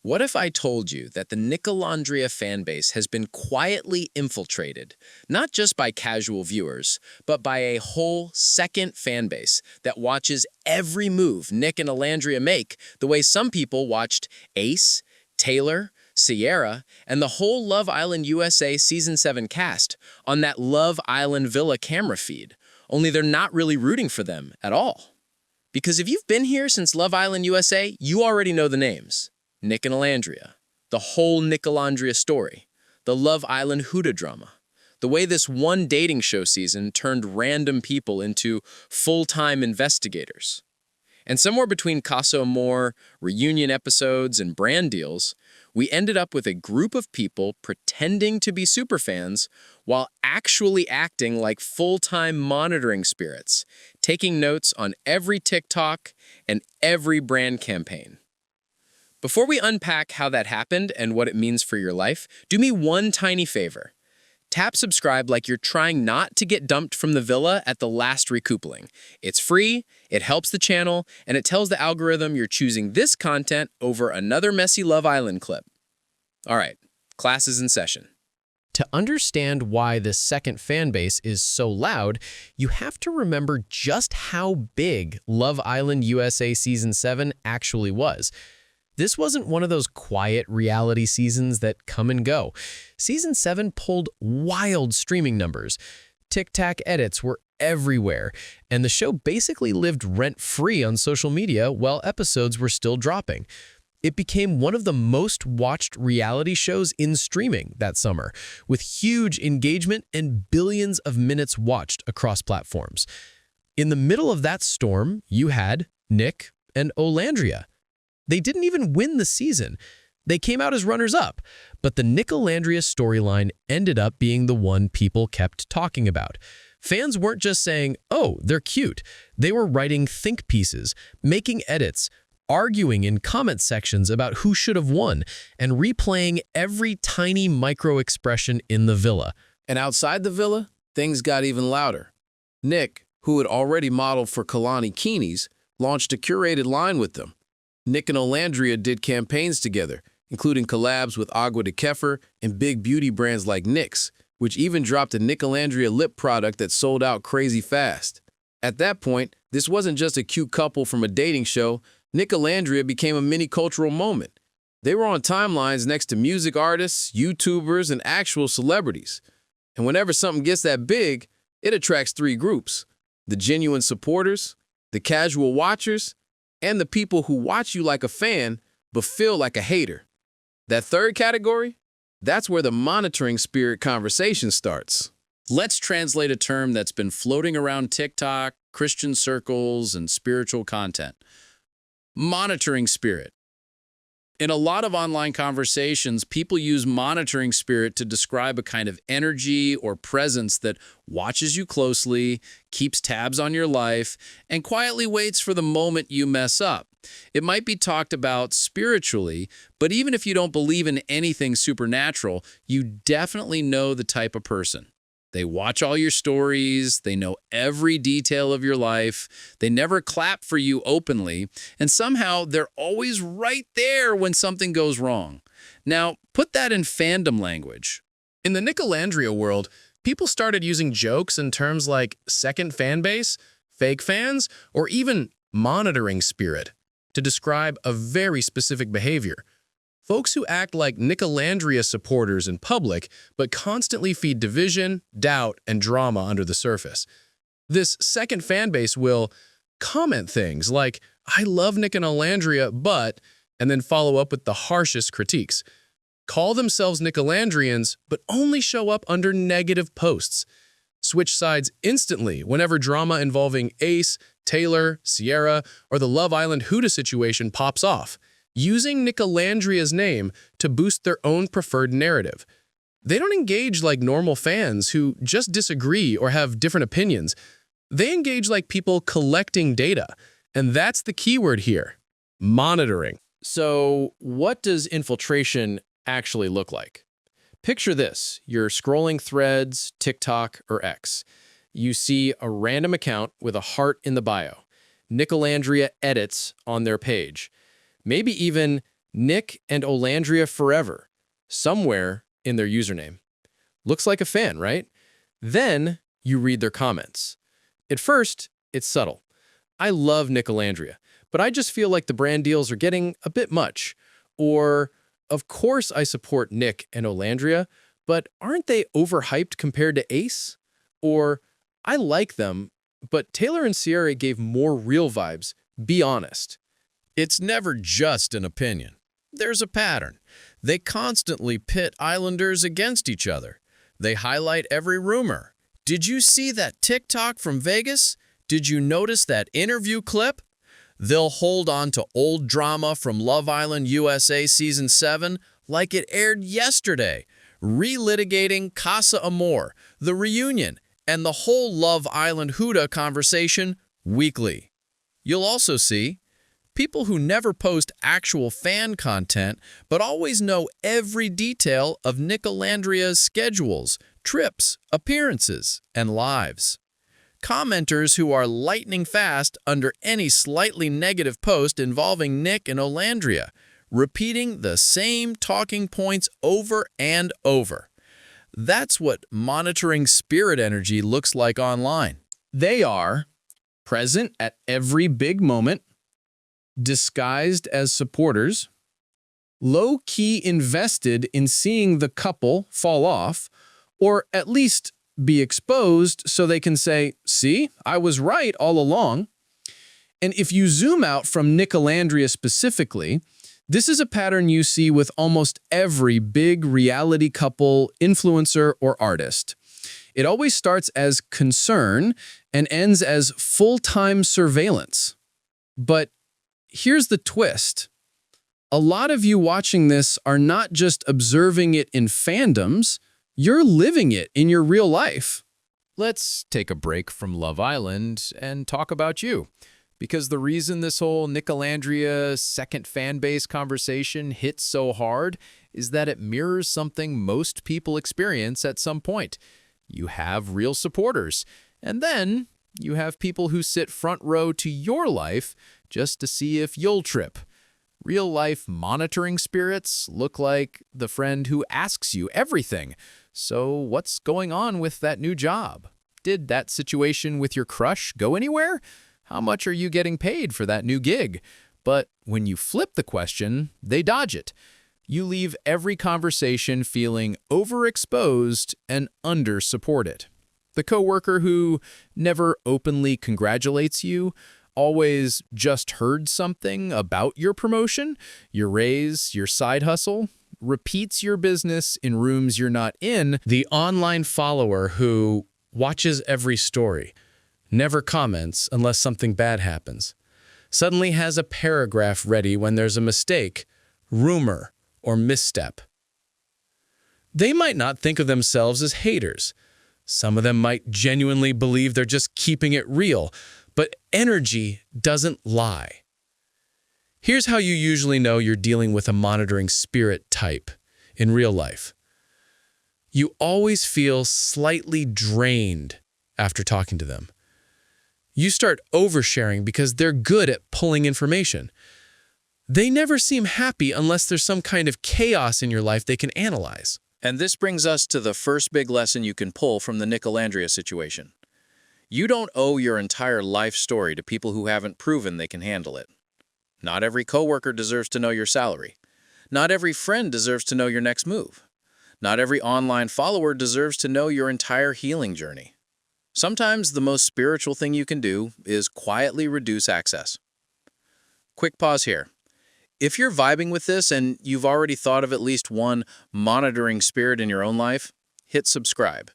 What if I told you that the Nicolandria fanbase has been quietly infiltrated, not just by casual viewers, but by a whole second fanbase that watches every move Nick and Olandria make the way some people watched Ace, Taylor, Sierra, and the whole Love Island USA Season 7 cast on that Love Island Villa camera feed, only they're not really rooting for them at all. Because if you've been here since Love Island USA, you already know the names. Nick and Olandria, the whole Nicolandria story, the Love Island Huda drama, the way this one dating show season turned random people into full-time investigators. And somewhere between Casa Amor, reunion episodes, and brand deals, we ended up with a group of people pretending to be superfans while actually acting like full-time monitoring spirits, taking notes on every TikTok and every brand campaign. Before we unpack how that happened and what it means for your life, do me one tiny favor. Tap subscribe like you're trying not to get dumped from the villa at the last recoupling. It's free, it helps the channel, and it tells the algorithm you're choosing this content over another messy Love Island clip. All right, class is in session. To understand why this second fanbase is so loud, you have to remember just how big Love Island USA Season 7 actually was. This wasn't one of those quiet reality seasons that come and go. Season 7 pulled wild streaming numbers. TikTok edits were everywhere, and the show basically lived rent-free on social media while episodes were still dropping. It became one of the most watched reality shows in streaming that summer, with huge engagement and billions of minutes watched across platforms. In the middle of that storm, you had Nick and Olandria. They didn't even win the season. They came out as runners-up, but the Nicolandria storyline ended up being the one people kept talking about. Fans weren't just saying, "Oh, they're cute." They were writing think pieces, making edits, arguing in comment sections about who should have won, and replaying every tiny micro-expression in the villa. And outside the villa, things got even louder. Nick, who had already modeled for Kalani Keeney's, launched a curated line with them. Nick and Olandria did campaigns together, including collabs with Agua de Kefir and big beauty brands like NYX, which even dropped a Nicolandria lip product that sold out crazy fast. At that point, this wasn't just a cute couple from a dating show. Nicolandria became a mini cultural moment. They were on timelines next to music artists, YouTubers, and actual celebrities. And whenever something gets that big, it attracts three groups: the genuine supporters, the casual watchers, and the people who watch you like a fan but feel like a hater. That third category, that's where the monitoring spirit conversation starts. Let's translate a term that's been floating around TikTok, Christian circles, and spiritual content. Monitoring spirit. In a lot of online conversations, people use monitoring spirit to describe a kind of energy or presence that watches you closely, keeps tabs on your life, and quietly waits for the moment you mess up. It might be talked about spiritually, but even if you don't believe in anything supernatural, you definitely know the type of person. They watch all your stories, they know every detail of your life, they never clap for you openly, and somehow they're always right there when something goes wrong. Now, put that in fandom language. In the Nicolandria world, people started using jokes and terms like second fanbase, fake fans, or even monitoring spirit to describe a very specific behavior. Folks who act like Nicolandria supporters in public, but constantly feed division, doubt, and drama under the surface. This second fanbase will comment things like, "I love Nick and Olandria, but," and then follow up with the harshest critiques. Call themselves Nicolandrians, but only show up under negative posts. Switch sides instantly whenever drama involving Ace, Taylor, Sierra, or the Love Island Huda situation pops off, using Nicolandria's name to boost their own preferred narrative. They don't engage like normal fans who just disagree or have different opinions. They engage like people collecting data, and that's the keyword here: monitoring. So, what does infiltration actually look like? Picture this: you're scrolling Threads, TikTok, or X. You see a random account with a heart in the bio. Nicolandria edits on their page. Maybe even Nick and Olandria forever, somewhere in their username. Looks like a fan, right? Then you read their comments. At first, it's subtle. I love Nicolandria, but I just feel like the brand deals are getting a bit much. Or, of course I support Nick and Olandria, but aren't they overhyped compared to Ace? Or, I like them, but Taylor and Sierra gave more real vibes. Be honest. It's never just an opinion. There's a pattern. They constantly pit islanders against each other. They highlight every rumor. Did you see that TikTok from Vegas? Did you notice that interview clip? They'll hold on to old drama from Love Island USA Season 7 like it aired yesterday, relitigating Casa Amor, the reunion, and the whole Love Island Huda conversation weekly. You'll also see people who never post actual fan content but always know every detail of Nicolandria's schedules, trips, appearances, and lives. Commenters who are lightning fast under any slightly negative post involving Nick and Olandria, repeating the same talking points over and over. That's what monitoring spirit energy looks like online. They are present at every big moment, disguised as supporters, low-key invested in seeing the couple fall off, or at least be exposed so they can say, see, I was right all along. And if you zoom out from Nicolandria specifically, this is a pattern you see with almost every big reality couple, influencer, or artist. It always starts as concern and ends as full-time surveillance. But here's the twist. A lot of you watching this are not just observing it in fandoms, you're living it in your real life. Let's take a break from Love Island and talk about you. Because the reason this whole Nicolandria second fan base conversation hits so hard is that it mirrors something most people experience at some point. You have real supporters, and then you have people who sit front row to your life just to see if you'll trip. Real-life monitoring spirits look like the friend who asks you everything. So what's going on with that new job? Did that situation with your crush go anywhere? How much are you getting paid for that new gig? But when you flip the question, they dodge it. You leave every conversation feeling overexposed and under-supported. The coworker who never openly congratulates you, always just heard something about your promotion, your raise, your side hustle, repeats your business in rooms you're not in. The online follower who watches every story, never comments unless something bad happens, suddenly has a paragraph ready when there's a mistake, rumor, or misstep. They might not think of themselves as haters. Some of them might genuinely believe they're just keeping it real, but energy doesn't lie. Here's how you usually know you're dealing with a monitoring spirit type in real life. You always feel slightly drained after talking to them. You start oversharing because they're good at pulling information. They never seem happy unless there's some kind of chaos in your life they can analyze. And this brings us to the first big lesson you can pull from the Nicolandria situation. You don't owe your entire life story to people who haven't proven they can handle it. Not every coworker deserves to know your salary. Not every friend deserves to know your next move. Not every online follower deserves to know your entire healing journey. Sometimes the most spiritual thing you can do is quietly reduce access. Quick pause here. If you're vibing with this and you've already thought of at least one monitoring spirit in your own life, hit subscribe.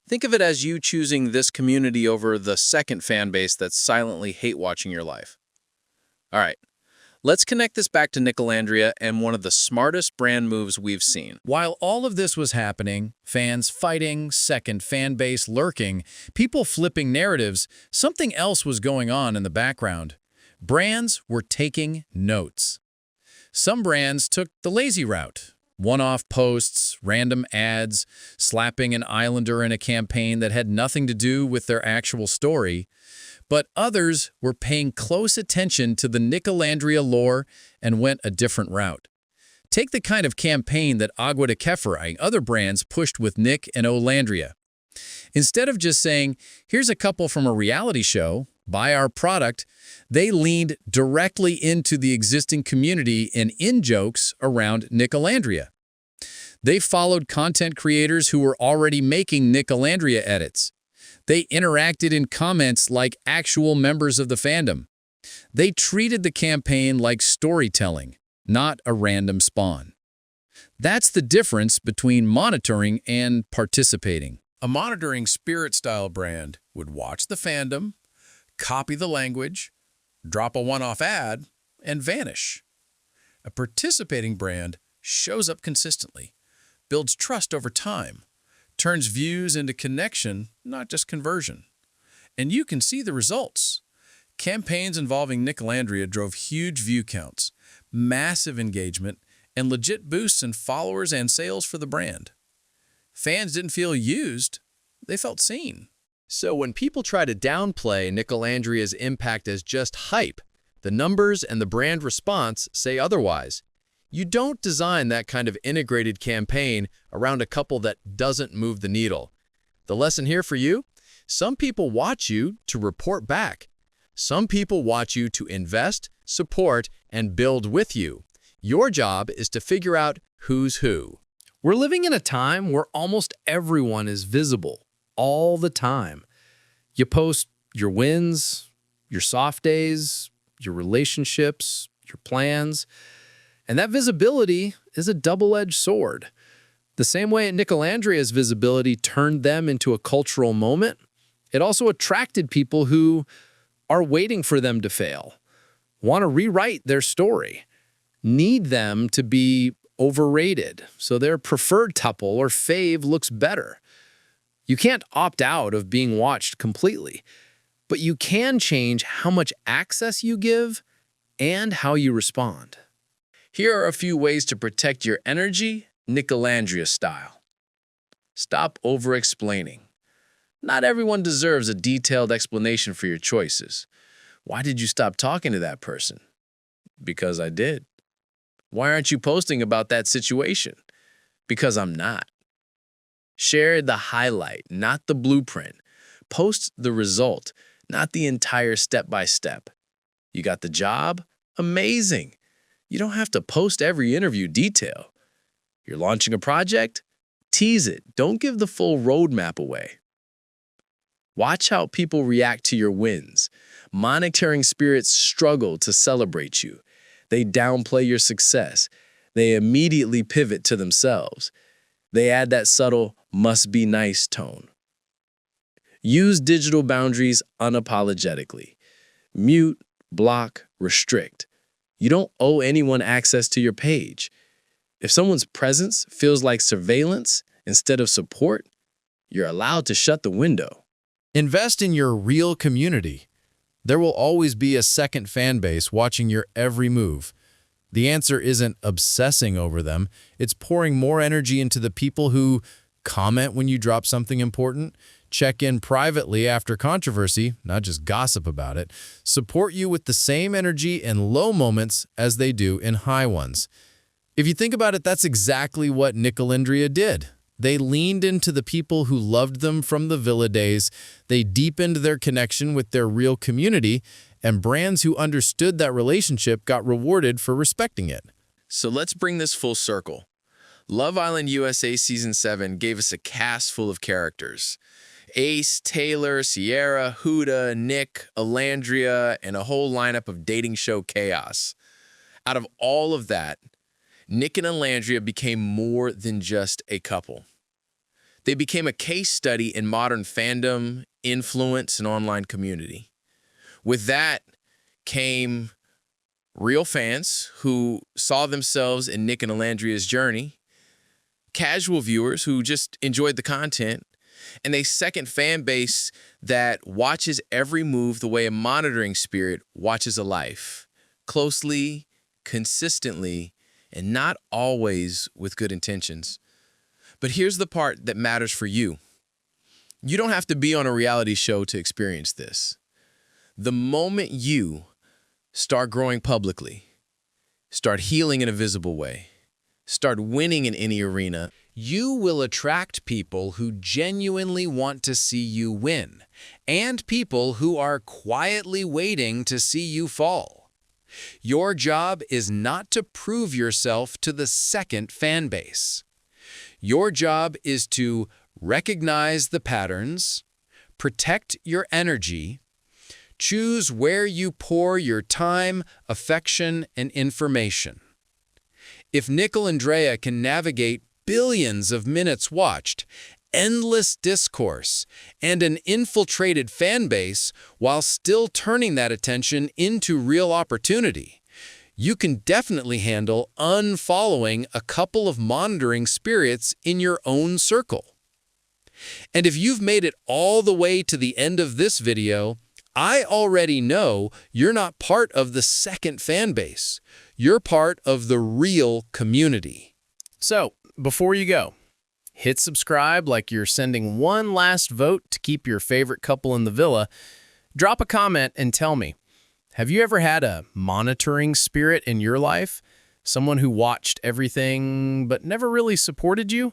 Think of it as you choosing this community over the second fan base that's silently hate-watching your life. All right, let's connect this back to Nicolandria and one of the smartest brand moves we've seen. While all of this was happening, fans fighting, second fan base lurking, people flipping narratives, something else was going on in the background. Brands were taking notes. Some brands took the lazy route. One-off posts, random ads, slapping an islander in a campaign that had nothing to do with their actual story. But others were paying close attention to the Nicolandria lore and went a different route. Take the kind of campaign that Agua de Kefir and other brands pushed with Nick and Olandria. Instead of just saying, here's a couple from a reality show, buy our product, they leaned directly into the existing community and in-jokes around Nicolandria. They followed content creators who were already making Nicolandria edits. They interacted in comments like actual members of the fandom. They treated the campaign like storytelling, not a random spawn. That's the difference between monitoring and participating. A monitoring spirit-style brand would watch the fandom, copy the language, drop a one-off ad, and vanish. A participating brand shows up consistently, builds trust over time, turns views into connection, not just conversion. And you can see the results. Campaigns involving Nicolandria drove huge view counts, massive engagement, and legit boosts in followers and sales for the brand. Fans didn't feel used, they felt seen. So when people try to downplay Nicolandria's impact as just hype, the numbers and the brand response say otherwise. You don't design that kind of integrated campaign around a couple that doesn't move the needle. The lesson here for you? Some people watch you to report back. Some people watch you to invest, support, and build with you. Your job is to figure out who's who. We're living in a time where almost everyone is visible all the time. You post your wins, your soft days, your relationships, your plans, and that visibility is a double-edged sword. The same way Nicolandria's visibility turned them into a cultural moment, it also attracted people who are waiting for them to fail, want to rewrite their story, need them to be overrated, so their preferred tuple or fave looks better. You can't opt out of being watched completely, but you can change how much access you give and how you respond. Here are a few ways to protect your energy, Nicolandria style. Stop over-explaining. Not everyone deserves a detailed explanation for your choices. Why did you stop talking to that person? Because I did. Why aren't you posting about that situation? Because I'm not. Share the highlight, not the blueprint. Post the result, not the entire step-by-step. You got the job? Amazing. You don't have to post every interview detail. You're launching a project? Tease it. Don't give the full roadmap away. Watch how people react to your wins. Monitoring spirits struggle to celebrate you. They downplay your success. They immediately pivot to themselves. They add that subtle must be nice tone. Use digital boundaries unapologetically. Mute, block, restrict. You don't owe anyone access to your page. If someone's presence feels like surveillance instead of support, you're allowed to shut the window. Invest in your real community. There will always be a second fan base watching your every move. The answer isn't obsessing over them. It's pouring more energy into the people who comment when you drop something important, check in privately after controversy, not just gossip about it, support you with the same energy in low moments as they do in high ones. If you think about it, that's exactly what Nicolandria did. They leaned into the people who loved them from the Villa days. They deepened their connection with their real community, and brands who understood that relationship got rewarded for respecting it. So let's bring this full circle. Love Island USA Season 7 gave us a cast full of characters. Ace, Taylor, Sierra, Huda, Nick, Olandria, and a whole lineup of dating show chaos. Out of all of that, Nick and Olandria became more than just a couple. They became a case study in modern fandom, influence, and online community. With that came real fans who saw themselves in Nick and Olandria's journey, casual viewers who just enjoyed the content, and a second fan base that watches every move the way a monitoring spirit watches a life, closely, consistently, and not always with good intentions. But here's the part that matters for you. You don't have to be on a reality show to experience this. The moment you start growing publicly, start healing in a visible way, start winning in any arena, You will attract people who genuinely want to see you win, and people who are quietly waiting to see you fall. Your job is not to prove yourself to the second fan base. Your job is to recognize the patterns, protect your energy, choose where you pour your time, affection, and information. If Nicolandria can navigate billions of minutes watched, endless discourse, and an infiltrated fan base while still turning that attention into real opportunity, you can definitely handle unfollowing a couple of monitoring spirits in your own circle. And if you've made it all the way to the end of this video, I already know you're not part of the second fan base. You're part of the real community. So, before you go, hit subscribe like you're sending one last vote to keep your favorite couple in the villa. Drop a comment and tell me, have you ever had a monitoring spirit in your life? Someone who watched everything but never really supported you?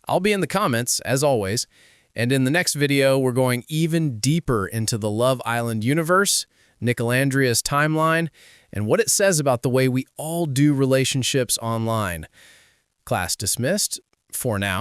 I'll be in the comments, as always. And in the next video, we're going even deeper into the Love Island universe, Nicolandria's timeline, and what it says about the way we all do relationships online. Class dismissed for now.